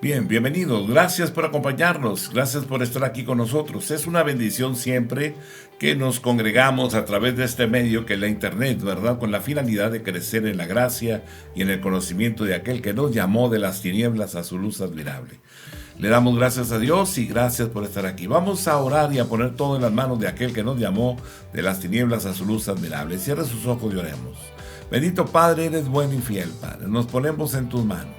Bien, bienvenidos. Gracias por acompañarnos. Gracias por estar aquí con nosotros. Es una bendición siempre que nos congregamos a través de este medio que es la Internet, ¿verdad? Con la finalidad de crecer en la gracia y en el conocimiento de aquel que nos llamó de las tinieblas a su luz admirable. Le damos gracias a Dios y gracias por estar aquí. Vamos a orar y a poner todo en las manos de aquel que nos llamó de las tinieblas a su luz admirable. Cierre sus ojos y oremos. Bendito Padre, eres bueno y fiel, Padre. Nos ponemos en tus manos.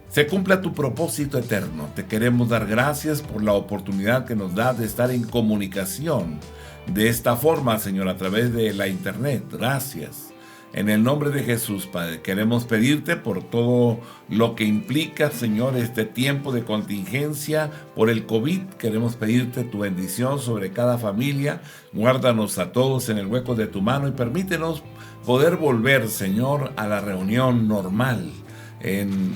Se cumpla tu propósito eterno. Te queremos dar gracias por la oportunidad que nos da de estar en comunicación de esta forma, Señor, a través de la Internet. Gracias. En el nombre de Jesús, Padre, queremos pedirte por todo lo que implica, Señor, este tiempo de contingencia por el COVID. Queremos pedirte tu bendición sobre cada familia. Guárdanos a todos en el hueco de tu mano y permítenos poder volver, Señor, a la reunión normal. En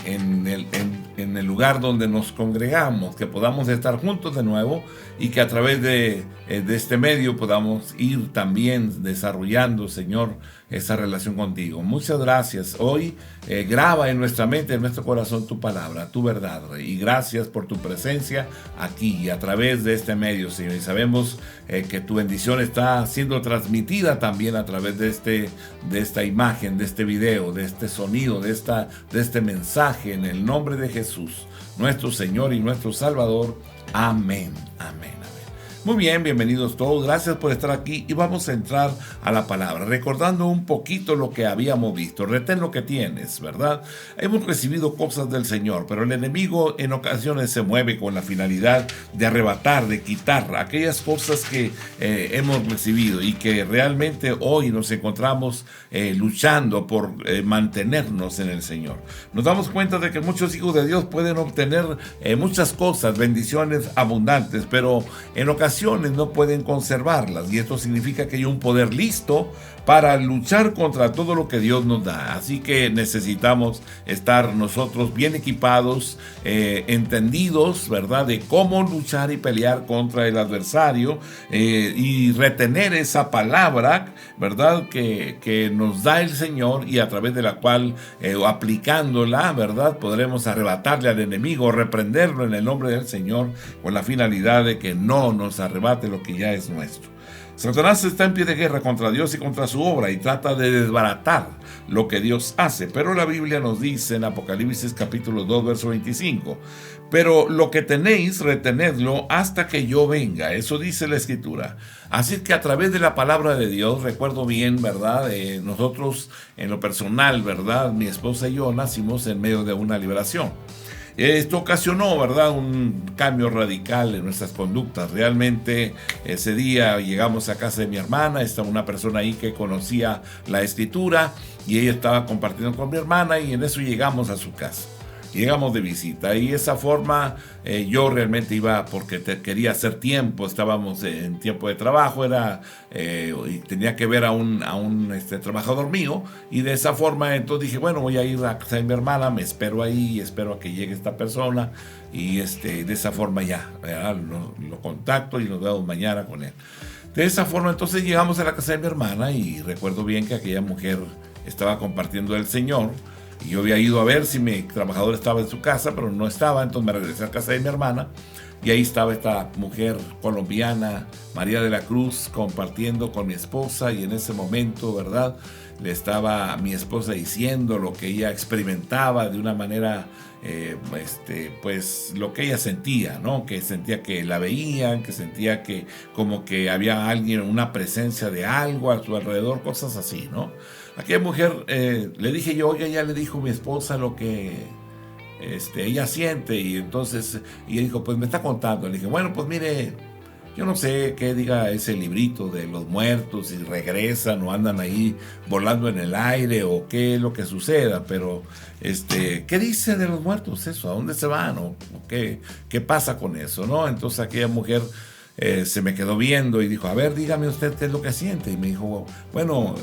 el lugar donde nos congregamos, que podamos estar juntos de nuevo y que a través de este medio podamos ir también desarrollando, Señor, esa relación contigo. Muchas gracias. Hoy graba en nuestra mente, en nuestro corazón tu palabra, tu verdad, Rey. Y gracias por tu presencia aquí y a través de este medio, Señor. Y sabemos que tu bendición está siendo transmitida también a través de esta imagen, de este video, de este sonido, de este mensaje, en el nombre de Jesús, nuestro Señor y nuestro Salvador. Amén, amén. Muy bien, bienvenidos todos, gracias por estar aquí y vamos a entrar a la palabra, recordando un poquito lo que habíamos visto. Retén lo que tienes, ¿verdad? Hemos recibido cosas del Señor, pero el enemigo en ocasiones se mueve con la finalidad de arrebatar, de quitar aquellas cosas que hemos recibido y que realmente hoy nos encontramos luchando por mantenernos en el Señor. Nos damos cuenta de que muchos hijos de Dios pueden obtener muchas cosas, bendiciones abundantes, pero en ocasiones no pueden conservarlas, y esto significa que hay un poder listo para luchar contra todo lo que Dios nos da. Así que necesitamos estar nosotros bien equipados, entendidos, ¿verdad?, de cómo luchar y pelear contra el adversario, y retener esa palabra, ¿verdad?, que nos da el Señor, y a través de la cual, aplicándola, ¿verdad?, podremos arrebatarle al enemigo, reprenderlo en el nombre del Señor, con la finalidad de que no nos arrebate lo que ya es nuestro. Satanás está en pie de guerra contra Dios y contra su obra y trata de desbaratar lo que Dios hace, pero la Biblia nos dice en Apocalipsis capítulo 2 verso 25: pero lo que tenéis, retenedlo hasta que yo venga. Eso dice la Escritura. Así que a través de la palabra de Dios, recuerdo bien, ¿verdad? Nosotros en lo personal, ¿verdad?, mi esposa y yo nacimos en medio de una liberación. Esto ocasionó, ¿verdad?, un cambio radical en nuestras conductas. Realmente ese día llegamos a casa de mi hermana, estaba una persona ahí que conocía la Escritura y ella estaba compartiendo con mi hermana, y en eso llegamos a su casa. Llegamos de visita y esa forma yo realmente iba porque quería hacer tiempo, estábamos en tiempo de trabajo, y tenía que ver a un trabajador mío, y de esa forma entonces dije, bueno, voy a ir a casa de mi hermana, me espero ahí y espero a que llegue esta persona, y de esa forma ya, ¿verdad?, lo contacto y nos vemos mañana con él. De esa forma entonces llegamos a la casa de mi hermana y recuerdo bien que aquella mujer estaba compartiendo el Señor. Y yo había ido a ver si mi trabajador estaba en su casa, pero no estaba. Entonces me regresé a casa de mi hermana y ahí estaba esta mujer colombiana, María de la Cruz, compartiendo con mi esposa. Y en ese momento, ¿verdad?, le estaba a mi esposa diciendo lo que ella experimentaba de una manera, pues lo que ella sentía, ¿no? Que sentía que la veían, que sentía que como que había alguien, una presencia de algo a su alrededor, cosas así, ¿no? Aquella mujer, le dije yo, oye, ya le dijo mi esposa lo que ella siente, y entonces ella dijo, pues me está contando. Le dije, bueno, pues mire, yo no sé qué diga ese librito de los muertos, si regresan o andan ahí volando en el aire o qué es lo que suceda, pero ¿qué dice de los muertos eso? ¿A dónde se van? ¿O qué pasa con eso, no? Entonces aquella mujer se me quedó viendo y dijo, a ver, dígame usted qué es lo que siente. Y me dijo, bueno,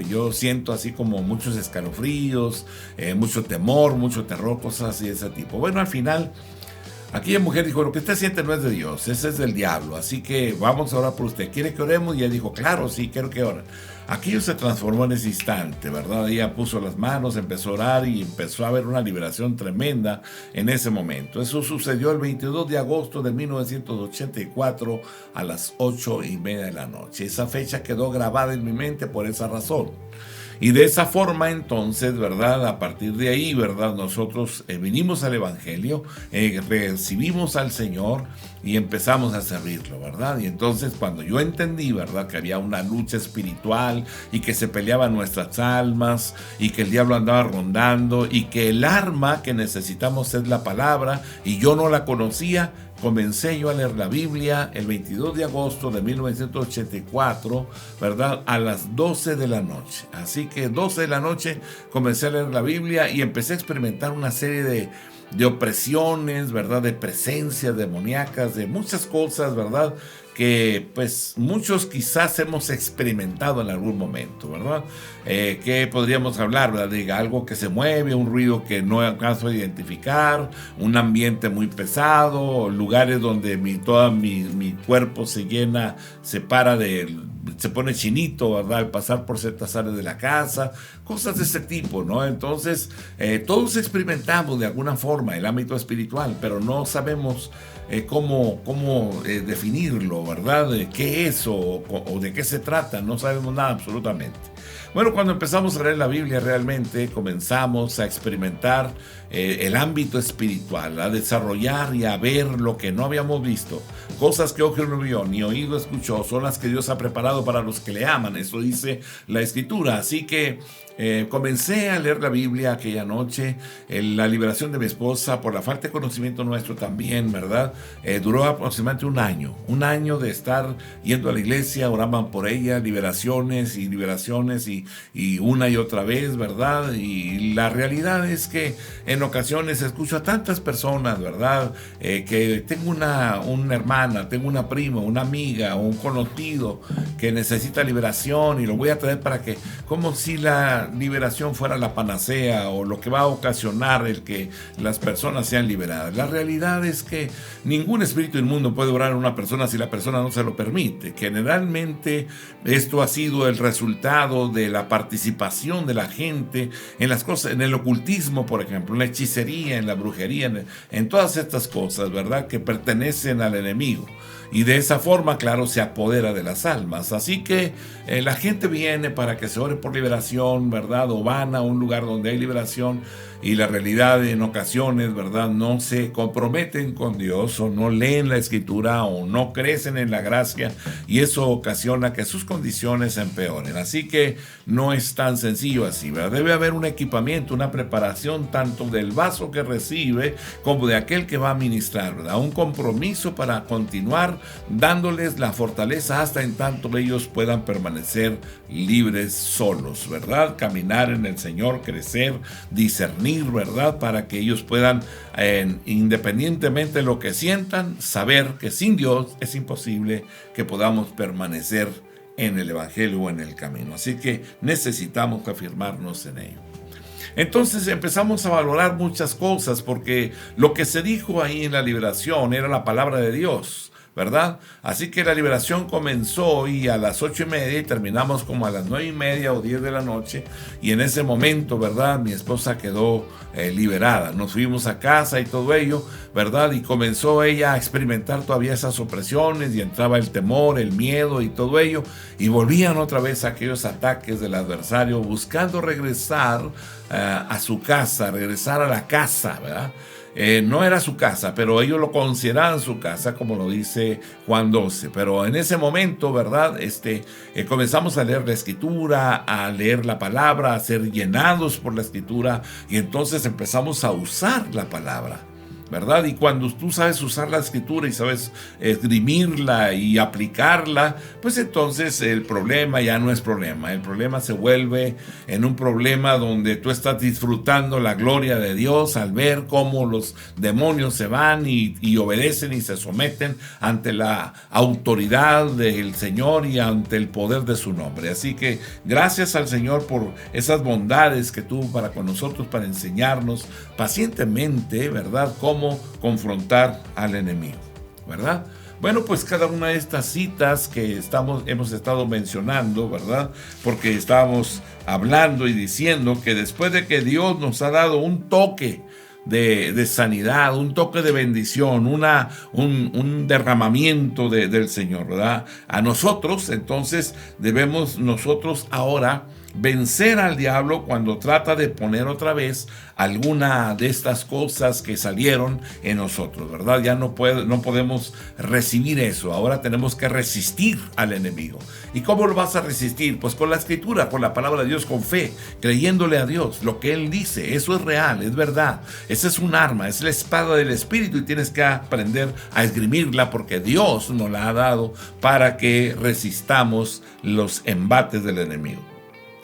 yo siento así como muchos escalofríos, mucho temor, mucho terror, cosas así de ese tipo. Bueno, al final aquella mujer dijo, lo que usted siente no es de Dios, ese es del diablo, así que vamos a orar por usted. ¿Quiere que oremos? Y ella dijo, claro, sí, quiero que ore. Aquello se transformó en ese instante, ¿verdad? Ella puso las manos, empezó a orar y empezó a haber una liberación tremenda en ese momento. Eso sucedió el 22 de agosto de 1984 a las 8:30 de la noche. Esa fecha quedó grabada en mi mente por esa razón. Y de esa forma entonces, ¿verdad? A partir de ahí, ¿verdad? Nosotros vinimos al Evangelio, recibimos al Señor y empezamos a servirlo, ¿verdad? Y entonces cuando yo entendí, ¿verdad? Que había una lucha espiritual y que se peleaban nuestras almas y que el diablo andaba rondando y que el arma que necesitamos es la palabra y yo no la conocía, comencé yo a leer la Biblia el 22 de agosto de 1984, ¿verdad? A las 12 de la noche. Así que 12 de la noche comencé a leer la Biblia y empecé a experimentar una serie de opresiones, ¿verdad? De presencias demoníacas, de muchas cosas, ¿verdad? Que pues muchos quizás hemos experimentado en algún momento, ¿verdad? ¿Qué podríamos hablar, ¿verdad? De algo que se mueve, un ruido que no alcanzo a identificar, un ambiente muy pesado, lugares donde todo mi cuerpo se llena, se pone chinito, ¿verdad? Al pasar por ciertas áreas de la casa, cosas de ese tipo, ¿no? Entonces, todos experimentamos de alguna forma el ámbito espiritual, pero no sabemos cómo definirlo, ¿verdad? ¿Qué es o de qué se trata? No sabemos nada absolutamente. Bueno, cuando empezamos a leer la Biblia realmente comenzamos a experimentar el ámbito espiritual, a desarrollar y a ver lo que no habíamos visto. Cosas que ojo no vio ni oído escuchó son las que Dios ha preparado para los que le aman. Eso dice la Escritura. Así que comencé a leer la Biblia aquella noche. La liberación de mi esposa por la falta de conocimiento nuestro también, ¿verdad? Duró aproximadamente un año de estar yendo a la iglesia, oraban por ella, liberaciones y una y otra vez, ¿verdad? Y la realidad es que en ocasiones escucho a tantas personas, ¿verdad? Que tengo una hermana, tengo una prima, una amiga o un conocido que necesita liberación y lo voy a traer para que, como si la liberación fuera la panacea o lo que va a ocasionar el que las personas sean liberadas. La realidad es que ningún espíritu inmundo puede orar a una persona si la persona no se lo permite. Generalmente esto ha sido el resultado de la participación de la gente en las cosas, en el ocultismo, por ejemplo, en la hechicería, en la brujería, en todas estas cosas, ¿verdad? Que pertenecen al enemigo. Y de esa forma, claro, se apodera de las almas. Así que la gente viene para que se ore por liberación, ¿verdad? O van a un lugar donde hay liberación y la realidad en ocasiones, ¿verdad? No se comprometen con Dios o no leen la Escritura o no crecen en la gracia y eso ocasiona que sus condiciones empeoren. Así que no es tan sencillo así, ¿verdad? Debe haber un equipamiento, una preparación tanto del vaso que recibe como de aquel que va a ministrar, ¿verdad? Un compromiso para continuar dándoles la fortaleza hasta en tanto ellos puedan permanecer libres solos, ¿verdad? Caminar en el Señor, crecer, discernir, ¿verdad? Para que ellos puedan, independientemente de lo que sientan, saber que sin Dios es imposible que podamos permanecer en el Evangelio o en el camino. Así que necesitamos afirmarnos en ello. Entonces empezamos a valorar muchas cosas porque lo que se dijo ahí en la liberación era la palabra de Dios, ¿verdad? Así que la liberación comenzó y a las 8:30 y terminamos como a las 9:30 o 10 de la noche y en ese momento, ¿verdad? Mi esposa quedó liberada. Nos fuimos a casa y todo ello, ¿verdad? Y comenzó ella a experimentar todavía esas opresiones y entraba el temor, el miedo y todo ello y volvían otra vez aquellos ataques del adversario buscando regresar a su casa, regresar a la casa, ¿verdad? No era su casa, pero ellos lo consideraban su casa, como lo dice Juan 12. Pero en ese momento, ¿verdad? Comenzamos a leer la Escritura, a leer la palabra, a ser llenados por la Escritura, y entonces empezamos a usar la palabra, ¿verdad? Y cuando tú sabes usar la Escritura y sabes esgrimirla y aplicarla, pues entonces el problema ya no es problema. El problema se vuelve en un problema donde tú estás disfrutando la gloria de Dios al ver cómo los demonios se van y obedecen y se someten ante la autoridad del Señor y ante el poder de su nombre. Así que gracias al Señor por esas bondades que tuvo para con nosotros, para enseñarnos pacientemente, ¿verdad?, cómo confrontar al enemigo, ¿verdad? Bueno, pues cada una de estas citas que hemos estado mencionando, ¿verdad? Porque estábamos hablando y diciendo que después de que Dios nos ha dado un toque de sanidad, un toque de bendición, un derramamiento del Señor, ¿verdad? A nosotros, entonces, debemos nosotros ahora vencer al diablo cuando trata de poner otra vez alguna de estas cosas que salieron en nosotros, ¿verdad? Ya no podemos recibir eso. Ahora tenemos que resistir al enemigo. ¿Y cómo lo vas a resistir? Pues con la escritura, con la palabra de Dios, con fe, creyéndole a Dios, lo que Él dice. Eso es real, es verdad. Esa es un arma, es la espada del Espíritu y tienes que aprender a esgrimirla porque Dios nos la ha dado para que resistamos los embates del enemigo.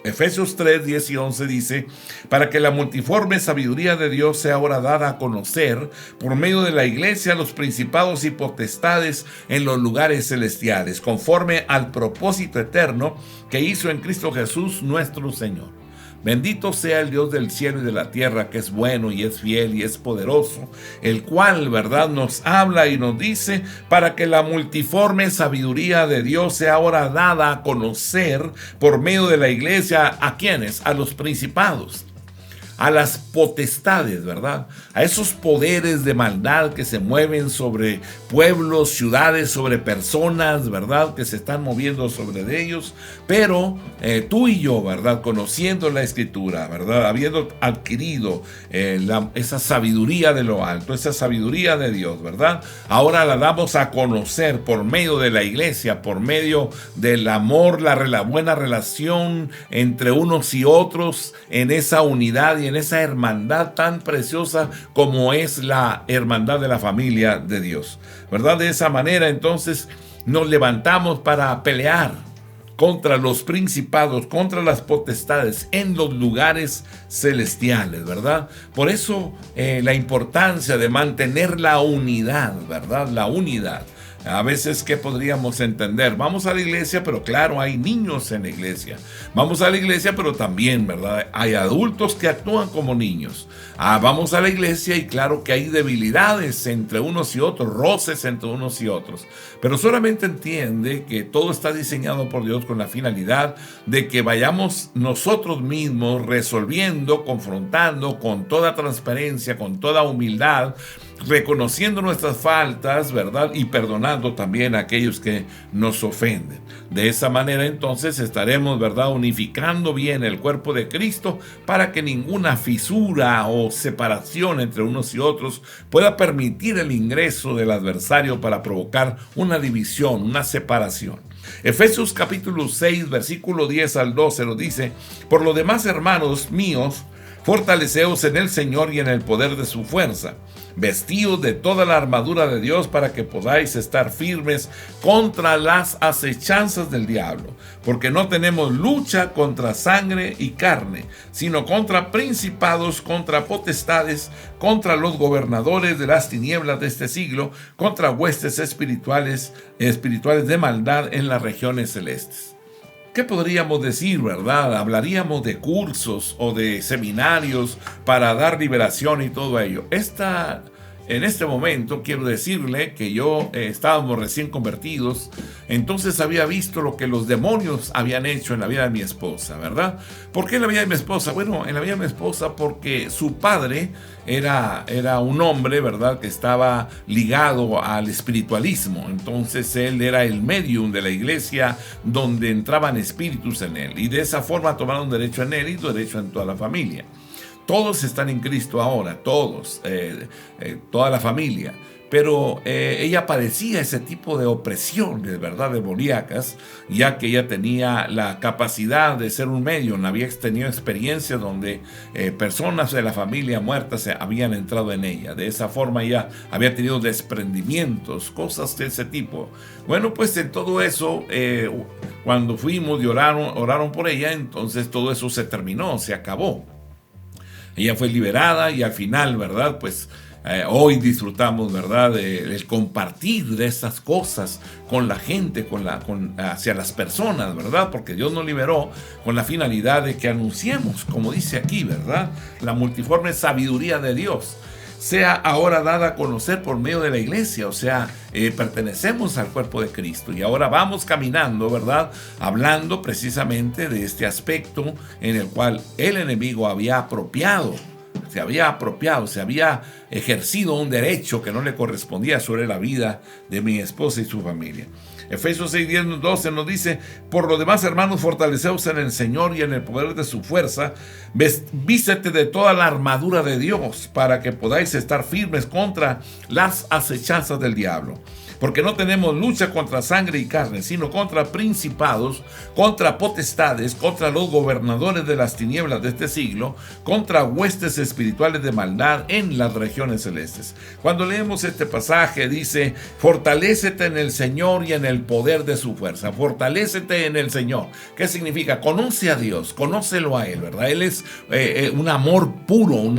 Efesios 3, 10 y 11 dice: para que la multiforme sabiduría de Dios sea ahora dada a conocer por medio de la iglesia a los principados y potestades en los lugares celestiales, conforme al propósito eterno que hizo en Cristo Jesús nuestro Señor. Bendito sea el Dios del cielo y de la tierra, que es bueno y es fiel y es poderoso, el cual, ¿verdad?, nos habla y nos dice para que la multiforme sabiduría de Dios sea ahora dada a conocer por medio de la iglesia. ¿A quiénes? A los principados, a las potestades, ¿verdad? A esos poderes de maldad que se mueven sobre pueblos, ciudades, sobre personas, ¿verdad? Que se están moviendo sobre ellos. Pero tú y yo, ¿verdad? Conociendo la Escritura, ¿verdad? Habiendo adquirido esa sabiduría de lo alto, esa sabiduría de Dios, ¿verdad? Ahora la damos a conocer por medio de la iglesia, por medio del amor, la buena relación entre unos y otros, en esa unidad y en esa hermandad tan preciosa como es la hermandad de la familia de Dios, ¿verdad? De esa manera entonces nos levantamos para pelear contra los principados, contra las potestades en los lugares celestiales, ¿verdad? Por eso la importancia de mantener la unidad, ¿verdad? La unidad. A veces, ¿qué podríamos entender? Vamos a la iglesia, pero claro, hay niños en la iglesia. Vamos a la iglesia, pero también, ¿verdad?, hay adultos que actúan como niños. Vamos a la iglesia y claro que hay debilidades entre unos y otros, roces entre unos y otros. Pero solamente entiende que todo está diseñado por Dios con la finalidad de que vayamos nosotros mismos resolviendo, confrontando con toda transparencia, con toda humildad, reconociendo nuestras faltas, ¿verdad? Y perdonando también a aquellos que nos ofenden. De esa manera entonces estaremos, ¿verdad?, unificando bien el cuerpo de Cristo para que ninguna fisura o separación entre unos y otros pueda permitir el ingreso del adversario para provocar una división, una separación. Efesios capítulo 6, versículo 10 al 12 nos dice: por lo demás, hermanos míos, fortaleceos en el Señor y en el poder de su fuerza, vestidos de toda la armadura de Dios para que podáis estar firmes contra las acechanzas del diablo, porque no tenemos lucha contra sangre y carne, sino contra principados, contra potestades, contra los gobernadores de las tinieblas de este siglo, contra huestes espirituales de maldad en las regiones celestes. ¿Qué podríamos decir, verdad? Hablaríamos de cursos o de seminarios para dar liberación y todo ello. En este momento quiero decirle que estábamos recién convertidos, entonces había visto lo que los demonios habían hecho en la vida de mi esposa, ¿verdad? ¿Por qué en la vida de mi esposa? Bueno, en la vida de mi esposa porque su padre era un hombre, ¿verdad?, que estaba ligado al espiritualismo. Entonces él era el medium de la iglesia donde entraban espíritus en él, y de esa forma tomaron derecho en él y derecho en toda la familia. Todos están en Cristo ahora, todos, toda la familia. Pero ella padecía ese tipo de opresiones, ¿verdad?, demoníacas, ya que ella tenía la capacidad de ser un medium. Había tenido experiencias donde personas de la familia muertas habían entrado en ella. De esa forma ella había tenido desprendimientos, cosas de ese tipo. Bueno, pues en todo eso, cuando fuimos y oraron por ella, entonces todo eso se terminó, se acabó. Ella fue liberada y al final, ¿verdad?, pues hoy disfrutamos, ¿verdad?, el compartir de estas cosas con la gente, hacia las personas, ¿verdad? Porque Dios nos liberó con la finalidad de que anunciemos, como dice aquí, ¿verdad?, la multiforme sabiduría de Dios. sea ahora dada a conocer por medio de la iglesia. O sea, pertenecemos al cuerpo de Cristo y ahora vamos caminando, ¿verdad? Hablando precisamente de este aspecto en el cual el enemigo se había ejercido un derecho que no le correspondía sobre la vida de mi esposa y su familia. Efesios 6, 10, 12 nos dice: por lo demás, hermanos, fortaleceos en el Señor y en el poder de su fuerza, vístete de toda la armadura de Dios, para que podáis estar firmes contra las acechanzas del diablo. Porque no tenemos lucha contra sangre y carne, sino contra principados, contra potestades, contra los gobernadores de las tinieblas de este siglo, contra huestes espirituales de maldad en las regiones celestes. Cuando leemos este pasaje dice: fortalécete en el Señor y en el poder de su fuerza. Fortalécete en el Señor. ¿Qué significa? Conoce a Dios, conócelo a Él, ¿verdad? Él es un amor puro,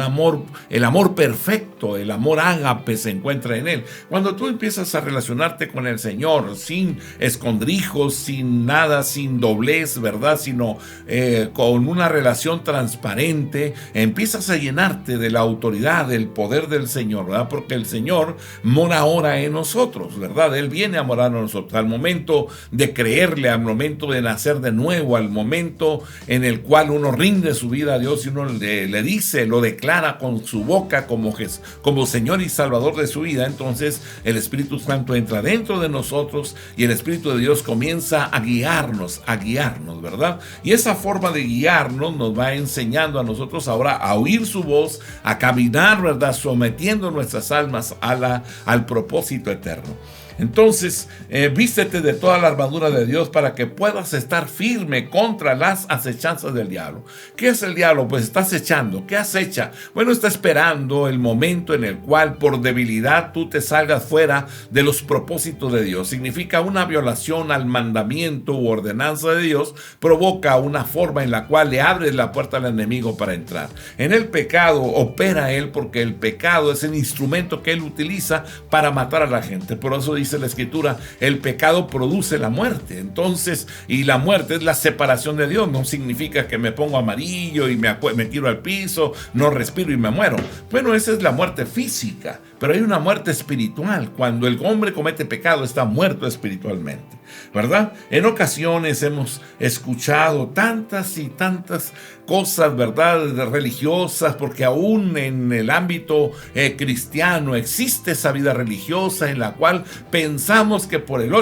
el amor perfecto, el amor ágape se encuentra en Él. Cuando tú empiezas a relacionarte con el Señor sin escondrijos, sin nada, sin doblez, ¿verdad? Sino con una relación transparente, empiezas a llenarte de la autoridad, del poder del Señor, ¿verdad? Porque el Señor mora ahora en nosotros, ¿verdad? Él viene a morar en nosotros. Al momento de creerle, al momento de nacer de nuevo, al momento en el cual uno rinde su vida a Dios y uno le dice, lo declara con su boca como Señor y Salvador de su vida, entonces el Espíritu Santo entra dentro de nosotros y el Espíritu de Dios comienza a guiarnos, ¿verdad? Y esa forma de guiarnos nos va enseñando a nosotros ahora a oír su voz, a caminar, ¿verdad? Sometiendo nuestras almas al propósito eterno. Entonces, vístete de toda la armadura de Dios para que puedas estar firme contra las acechanzas del diablo. ¿Qué es el diablo? Pues está acechando. ¿Qué acecha? Bueno, está esperando el momento en el cual por debilidad tú te salgas fuera de los propósitos de Dios. Significa una violación al mandamiento u ordenanza de Dios, provoca una forma en la cual le abres la puerta al enemigo para entrar. En el pecado opera él, porque el pecado es el instrumento que él utiliza para matar a la gente. Por eso dice la Escritura, el pecado produce la muerte. Entonces, y la muerte es la separación de Dios. No significa que me pongo amarillo y me tiro al piso, no respiro y me muero. Bueno, esa es la muerte física, pero hay una muerte espiritual. Cuando el hombre comete pecado, está muerto espiritualmente, ¿verdad? En ocasiones hemos escuchado tantas y tantas cosas, ¿verdad?, religiosas, porque aún en el ámbito cristiano existe esa vida religiosa en la cual pensamos que por el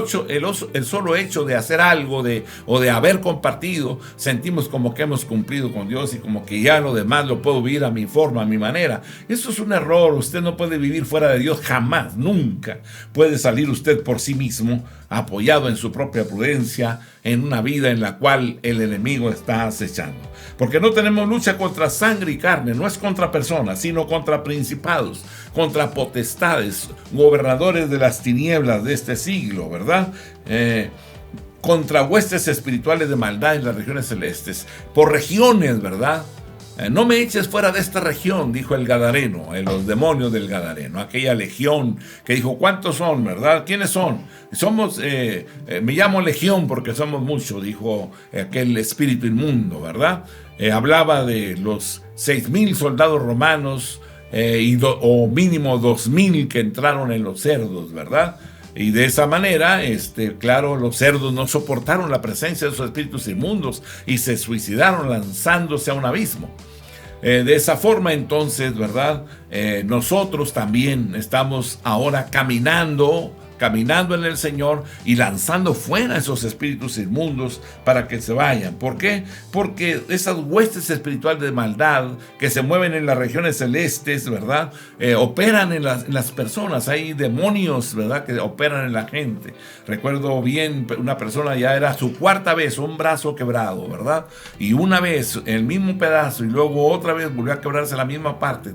solo hecho de hacer algo o de haber compartido, sentimos como que hemos cumplido con Dios y como que ya lo demás lo puedo vivir a mi forma, a mi manera. Eso es un error. Usted no puede vivir fuera de Dios jamás, nunca. Puede salir usted por sí mismo, apoyado en su propia prudencia, en una vida en la cual el enemigo está acechando. Porque no tenemos lucha contra sangre y carne, no es contra personas, sino contra principados, contra potestades, gobernadores de las tinieblas de este siglo, ¿verdad? Contra huestes espirituales de maldad en las regiones celestes, por regiones, ¿verdad? No me eches fuera de esta región, dijo el Gadareno, los demonios del Gadareno, aquella legión que dijo, ¿cuántos son, verdad? ¿Quiénes son? Me llamo legión porque somos muchos, dijo aquel espíritu inmundo, ¿verdad? Hablaba de los 6,000 soldados romanos o mínimo 2,000 que entraron en los cerdos, ¿verdad? Y de esa manera, claro, los cerdos no soportaron la presencia de esos espíritus inmundos y se suicidaron lanzándose a un abismo. De esa forma, entonces, ¿verdad? Nosotros también estamos ahora caminando en el Señor y lanzando fuera esos espíritus inmundos para que se vayan. ¿Por qué? Porque esas huestes espirituales de maldad que se mueven en las regiones celestes, ¿verdad? Operan en las personas. Hay demonios, ¿verdad?, que operan en la gente. Recuerdo bien, una persona ya era su cuarta vez, un brazo quebrado, ¿verdad? Y una vez el mismo pedazo y luego otra vez volvió a quebrarse la misma parte.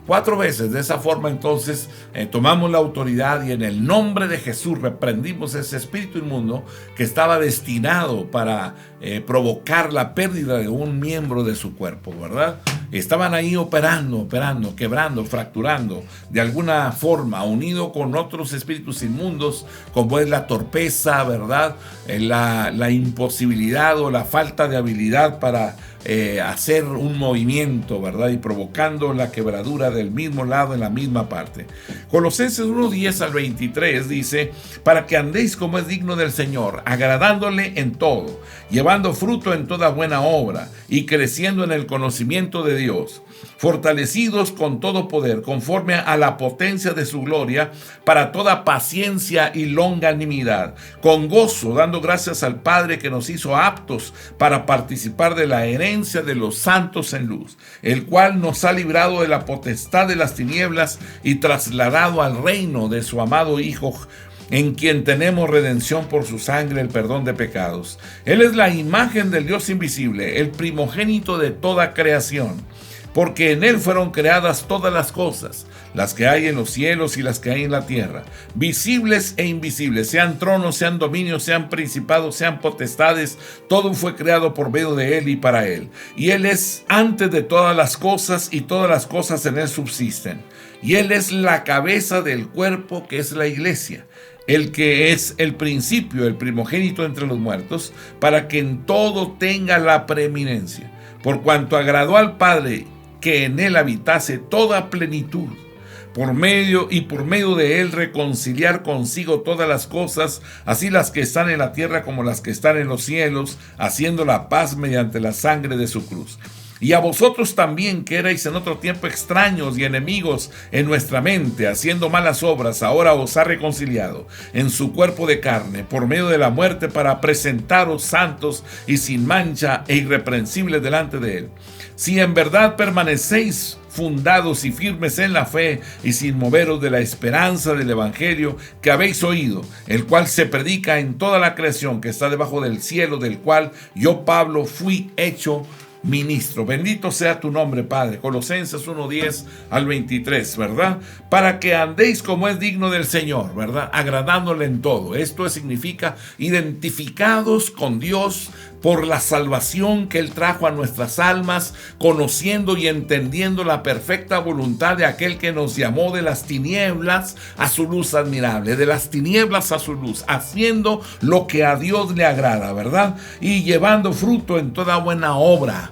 4 veces. De esa forma, entonces, tomamos la autoridad y en el nombre de Jesús reprendimos ese espíritu inmundo que estaba destinado para provocar la pérdida de un miembro de su cuerpo, ¿verdad? Estaban ahí operando, quebrando, fracturando, de alguna forma, unido con otros espíritus inmundos, como es la torpeza, ¿verdad? La imposibilidad o la falta de habilidad para hacer un movimiento, ¿verdad? Y provocando la quebradura del mismo lado en la misma parte. Colosenses 1:10 al 23 dice: para que andéis como es digno del Señor, agradándole en todo, llevando fruto en toda buena obra y creciendo en el conocimiento de Dios, fortalecidos con todo poder, conforme a la potencia de su gloria, para toda paciencia y longanimidad, con gozo, dando gracias al Padre que nos hizo aptos para participar de la herencia de los santos en luz, el cual nos ha librado de la potestad de las tinieblas y trasladado al reino de su amado Hijo, en quien tenemos redención por su sangre, el perdón de pecados. Él es la imagen del Dios invisible, el primogénito de toda creación, porque en él fueron creadas todas las cosas, las que hay en los cielos y las que hay en la tierra, visibles e invisibles, sean tronos, sean dominios, sean principados, sean potestades, todo fue creado por medio de él y para él. Y él es antes de todas las cosas, y todas las cosas en él subsisten. Y él es la cabeza del cuerpo, que es la iglesia, el que es el principio, el primogénito entre los muertos, para que en todo tenga la preeminencia, por cuanto agradó al Padre que en él habitase toda plenitud, por medio de él reconciliar consigo todas las cosas, así las que están en la tierra como las que están en los cielos, haciendo la paz mediante la sangre de su cruz. Y a vosotros también, que erais en otro tiempo extraños y enemigos en nuestra mente, haciendo malas obras, ahora os ha reconciliado en su cuerpo de carne, por medio de la muerte, para presentaros santos y sin mancha e irreprensibles delante de él. Si en verdad permanecéis fundados y firmes en la fe, y sin moveros de la esperanza del evangelio que habéis oído, el cual se predica en toda la creación que está debajo del cielo, del cual yo, Pablo, fui hecho ministro. Bendito sea tu nombre, Padre. Colosenses 1:10 al 23, ¿verdad? Para que andéis como es digno del Señor, ¿verdad? Agradándole en todo. Esto significa identificados con Dios por la salvación que Él trajo a nuestras almas, conociendo y entendiendo la perfecta voluntad de aquel que nos llamó de las tinieblas a su luz admirable, de las tinieblas a su luz, haciendo lo que a Dios le agrada, ¿verdad? Y llevando fruto en toda buena obra,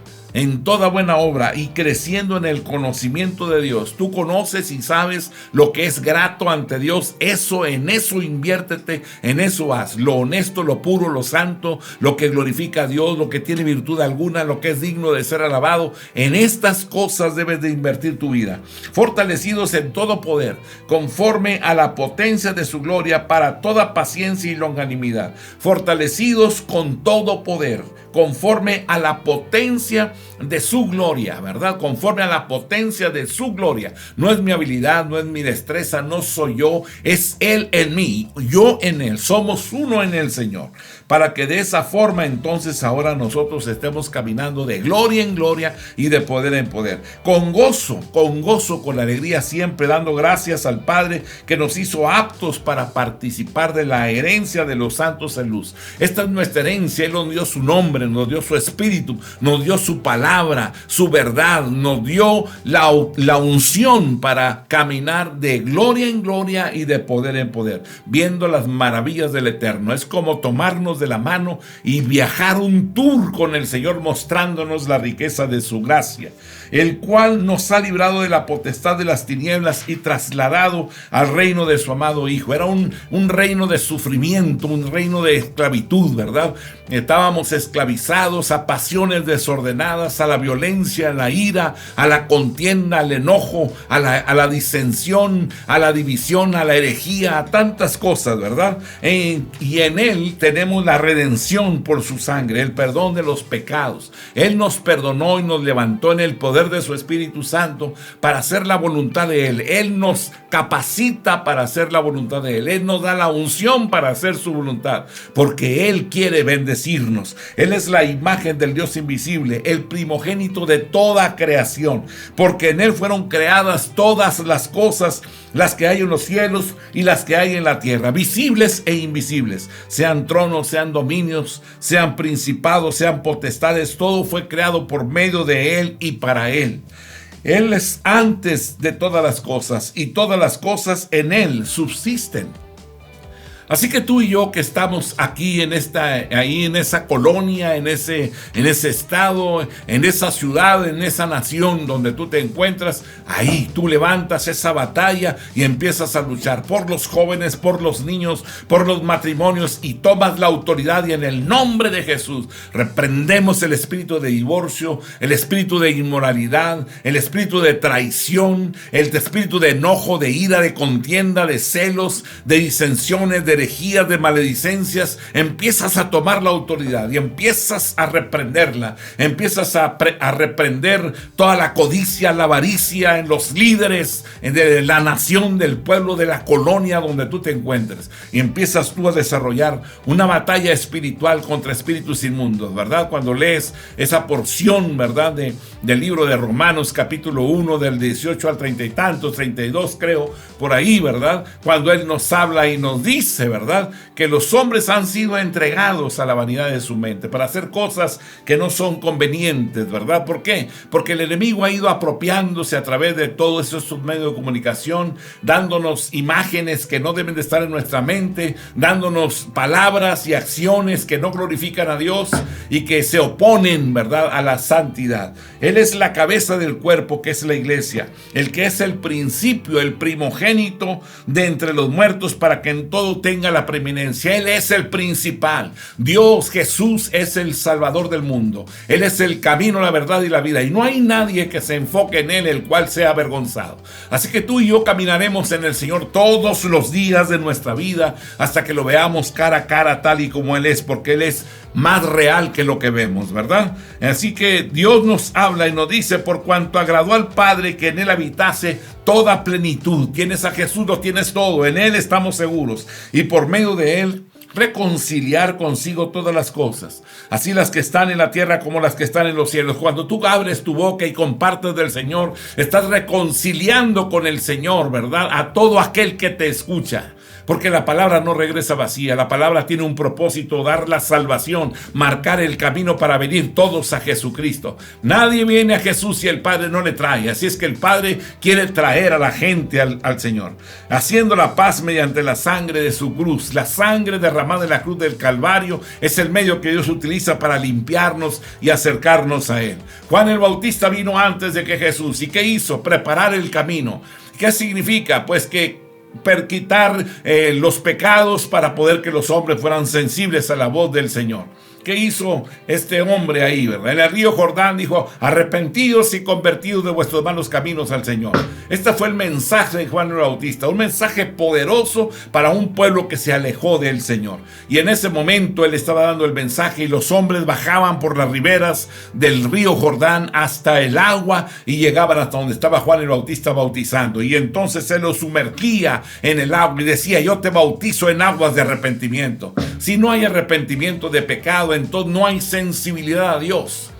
y creciendo en el conocimiento de Dios. Tú conoces y sabes lo que es grato ante Dios. En eso inviértete, en eso haz. Lo honesto, lo puro, lo santo, lo que glorifica a Dios, lo que tiene virtud alguna, lo que es digno de ser alabado. En estas cosas debes de invertir tu vida. Fortalecidos en todo poder, conforme a la potencia de su gloria, para toda paciencia y longanimidad. Fortalecidos con todo poder, conforme a la potencia de su gloria, ¿verdad? Conforme a la potencia de su gloria. No es mi habilidad, no es mi destreza, no soy yo, es Él en mí, yo en Él. Somos uno en el Señor. Para que de esa forma entonces ahora nosotros estemos caminando de gloria en gloria y de poder en poder. Con gozo, con alegría siempre, dando gracias al Padre que nos hizo aptos para participar de la herencia de los santos en luz. Esta es nuestra herencia. Él nos dio su nombre, nos dio su espíritu, nos dio su palabra, su verdad, nos dio la unción para caminar de gloria en gloria y de poder en poder, viendo las maravillas del Eterno. Es como tomarnos de la mano y viajar un tour con el Señor, mostrándonos la riqueza de su gracia, el cual nos ha librado de la potestad de las tinieblas y trasladado al reino de su amado Hijo. Era un reino de sufrimiento, un reino de esclavitud, ¿verdad? Estábamos esclavizados a pasiones desordenadas, a la violencia, a la ira, a la contienda, al enojo, a la disensión, a la división, a la herejía, a tantas cosas, ¿verdad? Y en Él tenemos la redención por su sangre, el perdón de los pecados. Él nos perdonó y nos levantó en el poder de su Espíritu Santo para hacer la voluntad de Él. Él nos capacita para hacer la voluntad de Él. Él nos da la unción para hacer su voluntad, porque Él quiere bendecirnos. Él es la imagen del Dios invisible, el primogénito de toda creación, porque en Él fueron creadas todas las cosas, las que hay en los cielos y las que hay en la tierra, visibles e invisibles, sean tronos, sean dominios, sean principados, sean potestades. Todo fue creado por medio de Él y para Él. Él es antes de todas las cosas, y todas las cosas en Él subsisten. Así que tú y yo que estamos aquí ahí en esa colonia, en ese estado, en esa ciudad, en esa nación donde tú te encuentras, ahí tú levantas esa batalla y empiezas a luchar por los jóvenes, por los niños, por los matrimonios, y tomas la autoridad, y en el nombre de Jesús reprendemos el espíritu de divorcio, el espíritu de inmoralidad, el espíritu de traición, el espíritu de enojo, de ira, de contienda, de celos, de disensiones, de herejías, de maledicencias. Empiezas a tomar la autoridad y empiezas a reprenderla, empiezas a reprender toda la codicia, la avaricia en los líderes de la nación, del pueblo, de la colonia donde tú te encuentres, y empiezas tú a desarrollar una batalla espiritual contra espíritus inmundos, ¿verdad? Cuando lees esa porción, ¿verdad?, del libro de Romanos capítulo 1 del 18 al 30 y tantos, 32 creo, por ahí, ¿verdad?, cuando él nos habla y nos dice, ¿verdad?, que los hombres han sido entregados a la vanidad de su mente para hacer cosas que no son convenientes, ¿verdad? ¿Por qué? Porque el enemigo ha ido apropiándose a través de todos esos medios de comunicación, dándonos imágenes que no deben de estar en nuestra mente, dándonos palabras y acciones que no glorifican a Dios y que se oponen, ¿verdad?, a la santidad. Él es la cabeza del cuerpo, que es la iglesia, el que es el principio, el primogénito de entre los muertos, para que en todo tenga la preeminencia. Él es el principal. Dios, Jesús, es el Salvador del mundo. Él es el camino, la verdad y la vida, y no hay nadie que se enfoque en él el cual sea avergonzado. Así que tú y yo caminaremos en el Señor todos los días de nuestra vida hasta que lo veamos cara a cara, tal y como Él es, porque Él es más real que lo que vemos, ¿verdad? Así que Dios nos habla y nos dice: por cuanto agradó al Padre que en Él habitase toda plenitud. Tienes a Jesús, lo tienes todo, en Él estamos seguros, y por medio de Él reconciliar consigo todas las cosas, así las que están en la tierra como las que están en los cielos. Cuando tú abres tu boca y compartes del Señor, estás reconciliando con el Señor, ¿verdad?, a todo aquel que te escucha. Porque la palabra no regresa vacía, la palabra tiene un propósito: dar la salvación, marcar el camino para venir todos a Jesucristo. Nadie viene a Jesús si el Padre no le trae, así es que el Padre quiere traer a la gente al Señor, haciendo la paz mediante la sangre de su cruz. La sangre derramada en la cruz del Calvario es el medio que Dios utiliza para limpiarnos y acercarnos a Él. Juan el Bautista vino antes de que Jesús, ¿y qué hizo? Preparar el camino. ¿Qué significa? Pues que quitar los pecados para poder que los hombres fueran sensibles a la voz del Señor. ¿Qué hizo este hombre ahí, verdad? En el río Jordán dijo: arrepentidos y convertidos de vuestros malos caminos al Señor. Este fue el mensaje de Juan el Bautista, un mensaje poderoso para un pueblo que se alejó del Señor. Y en ese momento él estaba dando el mensaje, y los hombres bajaban por las riberas del río Jordán hasta el agua y llegaban hasta donde estaba Juan el Bautista bautizando. Y entonces él los sumergía en el agua y decía: yo te bautizo en aguas de arrepentimiento. Si no hay arrepentimiento de pecado, entonces no hay sensibilidad a Dios.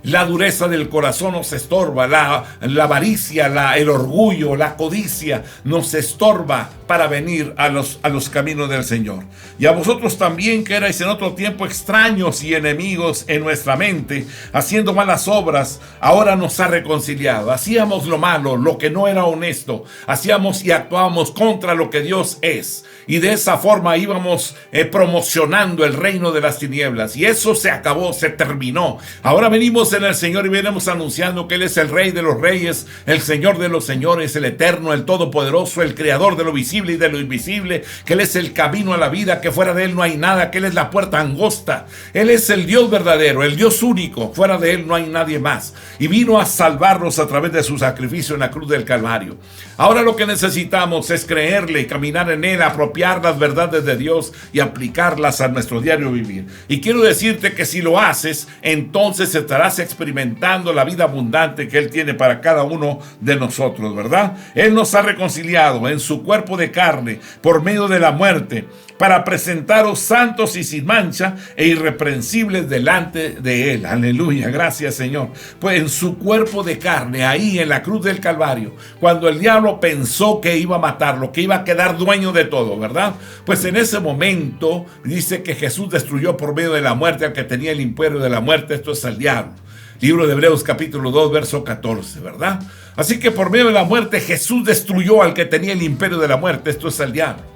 La dureza del corazón nos estorba, la avaricia, el orgullo, la codicia nos estorba para venir a los caminos del Señor. Y a vosotros también, que erais en otro tiempo extraños y enemigos en nuestra mente, haciendo malas obras, ahora nos ha reconciliado. Hacíamos lo malo, lo que no era honesto, hacíamos y actuábamos contra lo que Dios es, y de esa forma íbamos promocionando el reino de las tinieblas, y eso se acabó, se terminó. Ahora venimos en el Señor y venimos anunciando que Él es el Rey de los reyes, el Señor de los señores, el eterno, el todopoderoso, el creador de lo visible y de lo invisible, que Él es el camino a la vida, que fuera de Él no hay nada, que Él es la puerta angosta. Él es el Dios verdadero, el Dios único, fuera de Él no hay nadie más, y vino a salvarnos a través de su sacrificio en la cruz del Calvario. Ahora lo que necesitamos es creerle, caminar en Él, apropiar las verdades de Dios y aplicarlas a nuestro diario vivir. Y quiero decirte que si lo haces, entonces estarás experimentando la vida abundante que Él tiene para cada uno de nosotros, ¿verdad? Él nos ha reconciliado en su cuerpo de carne por medio de la muerte, para presentaros santos y sin mancha e irreprensibles delante de Él. Aleluya, gracias Señor. Pues en su cuerpo de carne, ahí en la cruz del Calvario, cuando el diablo pensó que iba a matarlo, que iba a quedar dueño de todo, ¿verdad? Pues en ese momento dice que Jesús destruyó por medio de la muerte al que tenía el imperio de la muerte, esto es el diablo. Libro de Hebreos capítulo 2, verso 14, ¿verdad? Así que por medio de la muerte Jesús destruyó al que tenía el imperio de la muerte, esto es el diablo.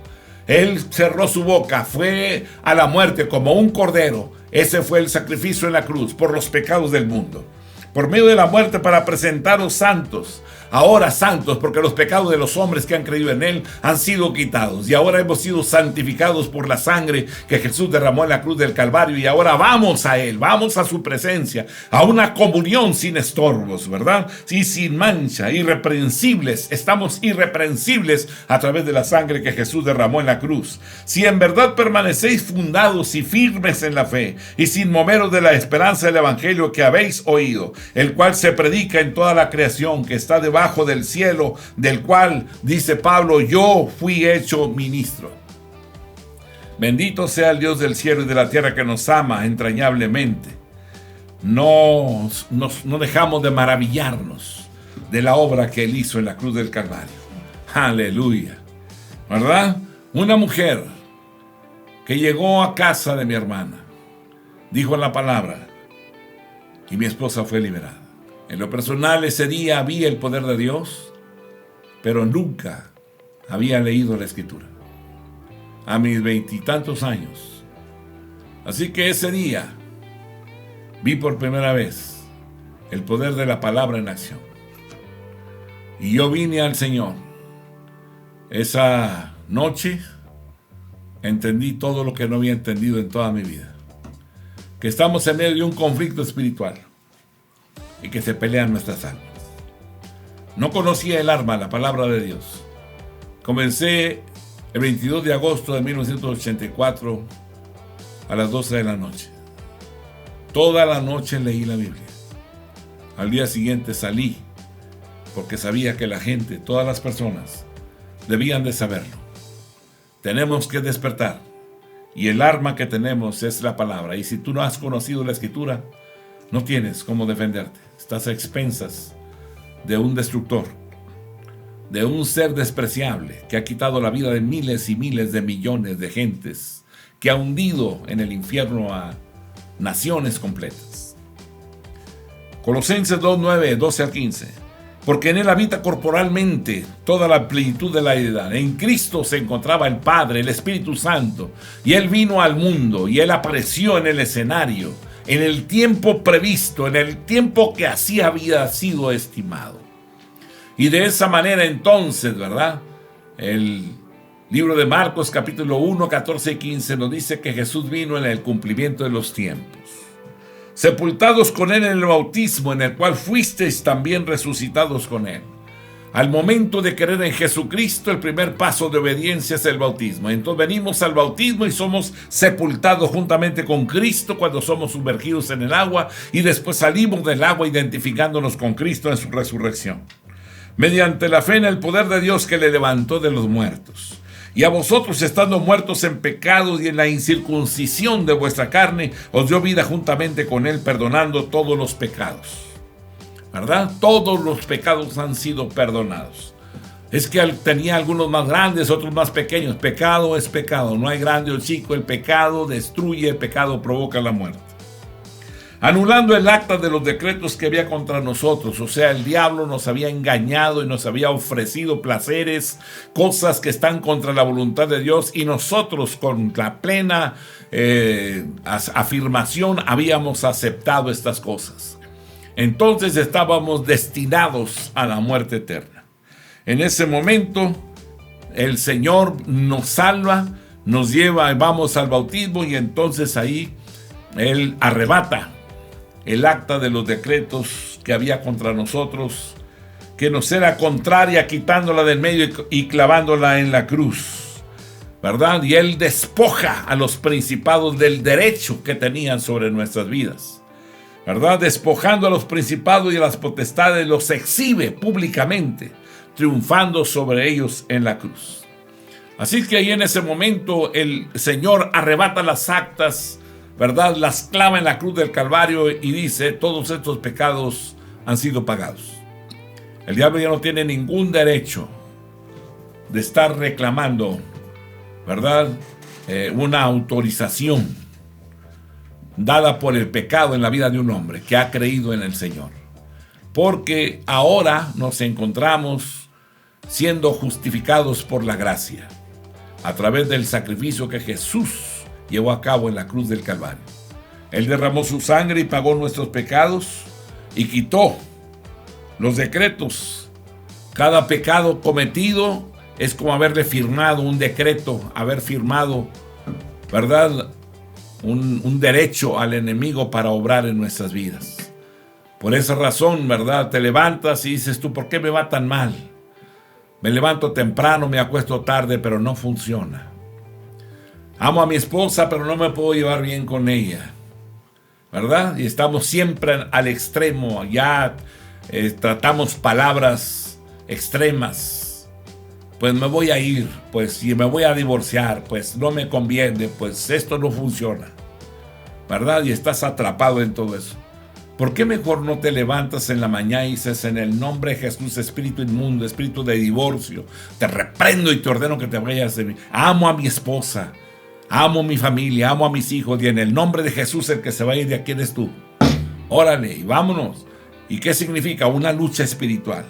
Él cerró su boca, fue a la muerte como un cordero. Ese fue el sacrificio en la cruz por los pecados del mundo. Por medio de la muerte para presentaros santos. Ahora santos, porque los pecados de los hombres que han creído en Él han sido quitados. Y ahora hemos sido santificados por la sangre que Jesús derramó en la cruz del Calvario. Y ahora vamos a Él, vamos a su presencia, a una comunión sin estorbos, ¿verdad? Y sin mancha, irreprensibles. Estamos irreprensibles a través de la sangre que Jesús derramó en la cruz. Si en verdad permanecéis fundados y firmes en la fe, y sin moveros de la esperanza del Evangelio que habéis oído, el cual se predica en toda la creación que está debajo del cielo, del cual, dice Pablo, yo fui hecho ministro. Bendito sea el Dios del cielo y de la tierra que nos ama entrañablemente. No dejamos de maravillarnos de la obra que Él hizo en la cruz del Calvario. Aleluya. ¿Verdad? Una mujer que llegó a casa de mi hermana, dijo la palabra, y mi esposa fue liberada. En lo personal, ese día vi el poder de Dios, pero nunca había leído la Escritura. A mis 20 y tantos años. Así que ese día vi por primera vez el poder de la palabra en acción. Y yo vine al Señor. Esa noche entendí todo lo que no había entendido en toda mi vida. Que estamos en medio de un conflicto espiritual y que se pelean nuestras almas. No conocía el arma, la palabra de Dios. Comencé el 22 de agosto de 1984 a las 12 de la noche. Toda la noche leí la Biblia. Al día siguiente salí porque sabía que la gente, todas las personas, debían de saberlo. Tenemos que despertar. Y el arma que tenemos es la palabra. Y si tú no has conocido la Escritura, no tienes cómo defenderte. Estás a expensas de un destructor, de un ser despreciable que ha quitado la vida de miles y miles de millones de gentes, que ha hundido en el infierno a naciones completas. Colosenses 2:9, 12 al 15. Porque en Él habita corporalmente toda la plenitud de la deidad. En Cristo se encontraba el Padre, el Espíritu Santo, y Él vino al mundo, y Él apareció en el escenario, en el tiempo previsto, en el tiempo que así había sido estimado. Y de esa manera entonces, ¿verdad? El libro de Marcos capítulo 1, 14 y 15 nos dice que Jesús vino en el cumplimiento de los tiempos. Sepultados con Él en el bautismo, en el cual fuisteis también resucitados con Él. Al momento de creer en Jesucristo, el primer paso de obediencia es el bautismo. Entonces venimos al bautismo y somos sepultados juntamente con Cristo cuando somos sumergidos en el agua, y después salimos del agua identificándonos con Cristo en su resurrección. Mediante la fe en el poder de Dios que le levantó de los muertos. Y a vosotros, estando muertos en pecados y en la incircuncisión de vuestra carne, os dio vida juntamente con Él, perdonando todos los pecados. ¿Verdad? Todos los pecados han sido perdonados. Es que tenía algunos más grandes, otros más pequeños. Pecado es pecado, no hay grande o chico. El pecado destruye, el pecado provoca la muerte. Anulando el acta de los decretos que había contra nosotros, o sea, el diablo nos había engañado y nos había ofrecido placeres, cosas que están contra la voluntad de Dios, y nosotros con la plena afirmación habíamos aceptado estas cosas. Entonces estábamos destinados a la muerte eterna. En ese momento el Señor nos salva, nos lleva, vamos al bautismo, y entonces ahí Él arrebata el acta de los decretos que había contra nosotros, que nos era contraria, quitándola del medio y clavándola en la cruz, ¿verdad? Y Él despoja a los principados del derecho que tenían sobre nuestras vidas, ¿verdad? Despojando a los principados y a las potestades, los exhibe públicamente, triunfando sobre ellos en la cruz. Así que ahí en ese momento el Señor arrebata las actas, ¿verdad? Las clava en la cruz del Calvario y dice: todos estos pecados han sido pagados. El diablo ya no tiene ningún derecho de estar reclamando, ¿verdad? Una autorización dada por el pecado en la vida de un hombre que ha creído en el Señor. Porque ahora nos encontramos siendo justificados por la gracia. a través del sacrificio que Jesús llevó a cabo en la cruz del Calvario. Él derramó su sangre y pagó nuestros pecados y quitó los decretos. Cada pecado cometido es como haberle firmado un decreto, haber firmado, ¿verdad?, un derecho al enemigo para obrar en nuestras vidas. Por esa razón, ¿verdad?, te levantas y dices tú, ¿por qué me va tan mal? Me levanto temprano, me acuesto tarde, pero no funciona. Amo a mi esposa, pero no me puedo llevar bien con ella, ¿verdad? Y estamos siempre al extremo, ya tratamos palabras extremas. Pues me voy a ir, pues si me voy a divorciar, pues no me conviene, pues esto no funciona, ¿verdad? Y estás atrapado en todo eso. ¿Por qué mejor no te levantas en la mañana y dices, en el nombre de Jesús, espíritu inmundo, espíritu de divorcio, te reprendo y te ordeno que te vayas de mí? Amo a mi esposa, amo a mi familia, amo a mis hijos, y en el nombre de Jesús el que se vaya de aquí eres tú. Órale, y vámonos. ¿Y qué significa? Una lucha espiritual,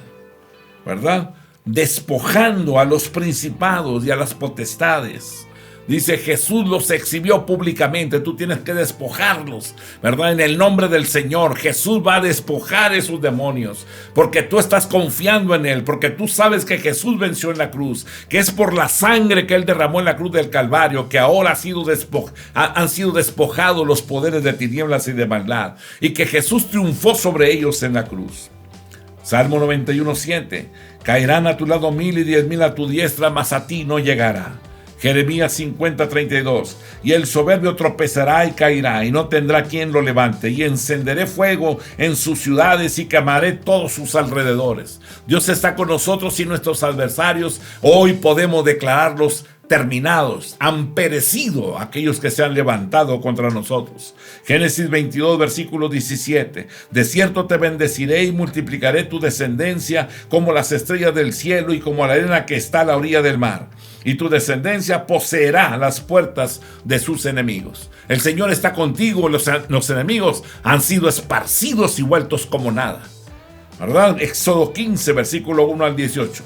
¿verdad? Despojando a los principados y a las potestades. Dice, Jesús los exhibió públicamente, tú tienes que despojarlos, ¿verdad? En el nombre del Señor, Jesús va a despojar a esos demonios, porque tú estás confiando en Él, porque tú sabes que Jesús venció en la cruz, que es por la sangre que Él derramó en la cruz del Calvario, que ahora han sido despojados los poderes de tinieblas y de maldad, y que Jesús triunfó sobre ellos en la cruz. Salmo 91:7, caerán a tu lado 1000 y 10,000 a tu diestra, mas a ti no llegará. Jeremías 50:32, y el soberbio tropezará y caerá, y no tendrá quien lo levante, y encenderé fuego en sus ciudades y quemaré todos sus alrededores. Dios está con nosotros y nuestros adversarios hoy podemos declararlos terminados, han perecido aquellos que se han levantado contra nosotros. Génesis 22, versículo 17, de cierto te bendeciré y multiplicaré tu descendencia como las estrellas del cielo y como la arena que está a la orilla del mar. Y tu descendencia poseerá las puertas de sus enemigos. El Señor está contigo, los enemigos han sido esparcidos y vueltos como nada, ¿verdad? Éxodo 15, versículo 1 al 18.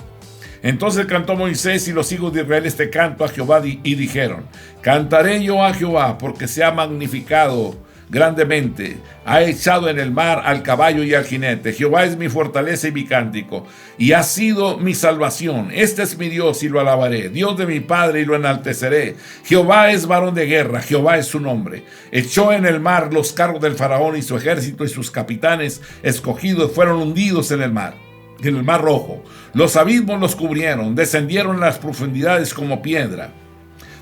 Entonces cantó Moisés y los hijos de Israel este canto a Jehová y dijeron, cantaré yo a Jehová porque se ha magnificado grandemente, ha echado en el mar al caballo y al jinete. Jehová es mi fortaleza y mi cántico, y ha sido mi salvación. Este es mi Dios y lo alabaré, Dios de mi Padre y lo enalteceré. Jehová es varón de guerra, Jehová es su nombre. Echó en el mar los carros del faraón y su ejército y sus capitanes escogidos fueron hundidos en el mar Rojo. Los abismos los cubrieron, descendieron las profundidades como piedra.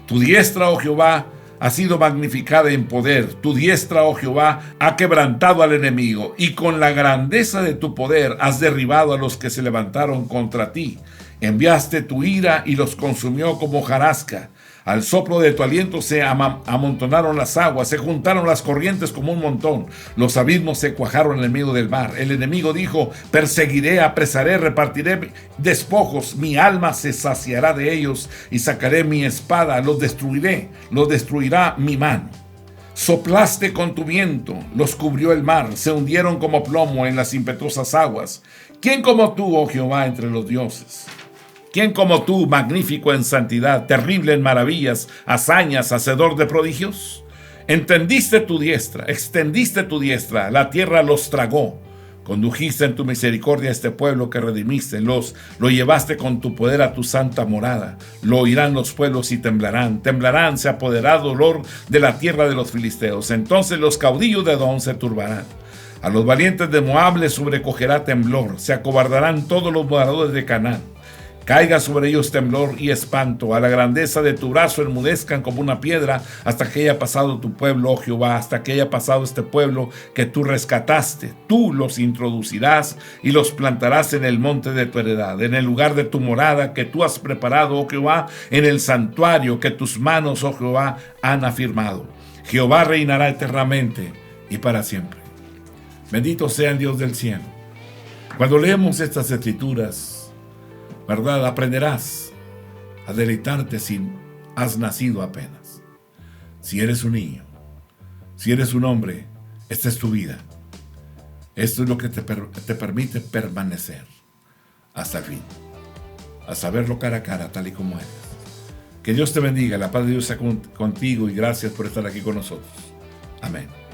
Tu diestra, oh Jehová, ha sido magnificada en poder. Tu diestra, oh Jehová, ha quebrantado al enemigo, y con la grandeza de tu poder has derribado a los que se levantaron contra ti. Enviaste tu ira y los consumió como hojarasca. Al soplo de tu aliento se amontonaron las aguas, se juntaron las corrientes como un montón. Los abismos se cuajaron en el medio del mar. El enemigo dijo, perseguiré, apresaré, repartiré despojos. Mi alma se saciará de ellos y sacaré mi espada, los destruiré, los destruirá mi mano. Soplaste con tu viento, los cubrió el mar, se hundieron como plomo en las impetuosas aguas. ¿Quién como tú, oh Jehová, entre los dioses? ¿Quién como tú, magnífico en santidad, terrible en maravillas, hazañas, hacedor de prodigios? Extendiste tu diestra, la tierra los tragó. Condujiste en tu misericordia a este pueblo que redimiste, lo llevaste con tu poder a tu santa morada. Lo oirán los pueblos y temblarán, se apoderará dolor de la tierra de los filisteos. Entonces los caudillos de Edom se turbarán. A los valientes de Moab les sobrecogerá temblor, se acobardarán todos los moradores de Canaán. Caiga sobre ellos temblor y espanto, a la grandeza de tu brazo enmudezcan como una piedra, hasta que haya pasado tu pueblo, oh Jehová, hasta que haya pasado este pueblo que tú rescataste. Tú los introducirás y los plantarás en el monte de tu heredad, en el lugar de tu morada que tú has preparado, oh Jehová, en el santuario que tus manos, oh Jehová, han afirmado. Jehová reinará eternamente y para siempre. Bendito sea el Dios del cielo. Cuando leemos estas escrituras, ¿verdad?, aprenderás a deleitarte si has nacido apenas. Si eres un niño, si eres un hombre, esta es tu vida. Esto es lo que te permite permanecer hasta el fin, hasta verlo cara a cara, tal y como eres. Que Dios te bendiga, la paz de Dios está contigo y gracias por estar aquí con nosotros. Amén.